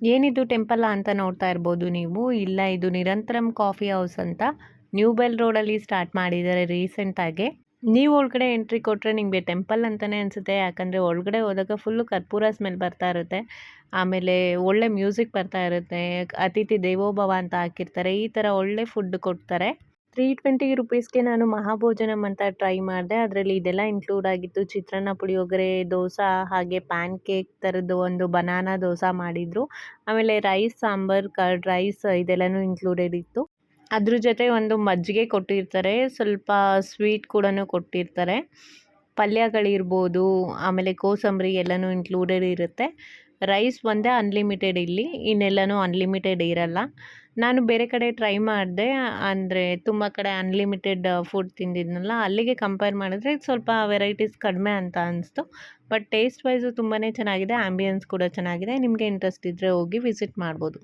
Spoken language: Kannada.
ಏನಿದು ಟೆಂಪಲ್ಲ ಅಂತ ನೋಡ್ತಾ ಇರ್ಬೋದು ನೀವು. ಇಲ್ಲ, ಇದು ನಿರಂತರಂ ಕಾಫಿ ಹೌಸ್ ಅಂತ ನ್ಯೂ ಬೆಲ್ ರೋಡಲ್ಲಿ ಸ್ಟಾರ್ಟ್ ಮಾಡಿದ್ದಾರೆ ರೀಸೆಂಟಾಗೆ. ನೀವು ಒಳಗಡೆ ಎಂಟ್ರಿ ಕೊಟ್ಟರೆ ನಿಮಗೆ ಟೆಂಪಲ್ ಅಂತಲೇ ಅನಿಸುತ್ತೆ. ಯಾಕಂದರೆ ಒಳಗಡೆ ಹೋದಾಗ ಫುಲ್ಲು ಕರ್ಪೂರ ಸ್ಮೆಲ್ ಬರ್ತಾ ಇರುತ್ತೆ. ಆಮೇಲೆ ಒಳ್ಳೆ ಮ್ಯೂಸಿಕ್ ಬರ್ತಾ ಇರುತ್ತೆ. ಅತಿಥಿ ದೇವೋಭವ ಅಂತ ಹಾಕಿರ್ತಾರೆ. ಈ ಥರ ಒಳ್ಳೆ ಫುಡ್ ಕೊಡ್ತಾರೆ. 320 ರುಪೀಸ್ಗೆ ನಾನು ಮಹಾಭೋಜನಂ ಅಂತ ಟ್ರೈ ಮಾಡಿದೆ. ಅದರಲ್ಲಿ ಇದೆಲ್ಲ ಇನ್ಕ್ಲೂಡ್ ಆಗಿತ್ತು. ಚಿತ್ರಾನ್ನ, ಪುಳಿಯೋಗರೆ, ದೋಸೆ, ಹಾಗೆ ಪ್ಯಾನ್ ಕೇಕ್ ಥರದ್ದು ಒಂದು ಬನಾನಾ ದೋಸೆ ಮಾಡಿದರು. ಆಮೇಲೆ ರೈಸ್, ಸಾಂಬಾರ್, ಕರ್ಡ್ ರೈಸ್ ಇದೆಲ್ಲನೂ ಇನ್ಕ್ಲೂಡೆಡ್ ಇತ್ತು. ಅದ್ರ ಜೊತೆ ಒಂದು ಮಜ್ಜಿಗೆ ಕೊಟ್ಟಿರ್ತಾರೆ. ಸ್ವಲ್ಪ ಸ್ವೀಟ್ ಕೂಡ ಕೊಟ್ಟಿರ್ತಾರೆ. ಪಲ್ಯಗಳಿರ್ಬೋದು, ಆಮೇಲೆ ಕೋಸಂಬರಿ ಎಲ್ಲನೂ ಇನ್ಕ್ಲೂಡೆಡ್ ಇರುತ್ತೆ. ರೈಸ್ ಒಂದೇ ಅನ್ಲಿಮಿಟೆಡ್ ಇಲ್ಲಿ, ಇನ್ನೆಲ್ಲನೂ ಅನ್ಲಿಮಿಟೆಡ್ ಇರಲ್ಲ. ನಾನು ಬೇರೆ ಕಡೆ ಟ್ರೈ ಮಾಡಿದೆ. ಅಂದರೆ ತುಂಬ ಕಡೆ ಅನ್ಲಿಮಿಟೆಡ್ ಫುಡ್ ತಿಂದಿದ್ನಲ್ಲ, ಅಲ್ಲಿಗೆ ಕಂಪೇರ್ ಮಾಡಿದ್ರೆ ಇದು ಸ್ವಲ್ಪ ವೆರೈಟೀಸ್ ಕಡಿಮೆ ಅಂತ ಅನಿಸ್ತು. ಬಟ್ ಟೇಸ್ಟ್ ವೈಸು ತುಂಬಾ ಚೆನ್ನಾಗಿದೆ. ಆ್ಯಂಬಿಯನ್ಸ್ ಕೂಡ ಚೆನ್ನಾಗಿದೆ. ನಿಮಗೆ ಇಂಟ್ರೆಸ್ಟ್ ಇದ್ದರೆ ಹೋಗಿ ವಿಸಿಟ್ ಮಾಡ್ಬೋದು.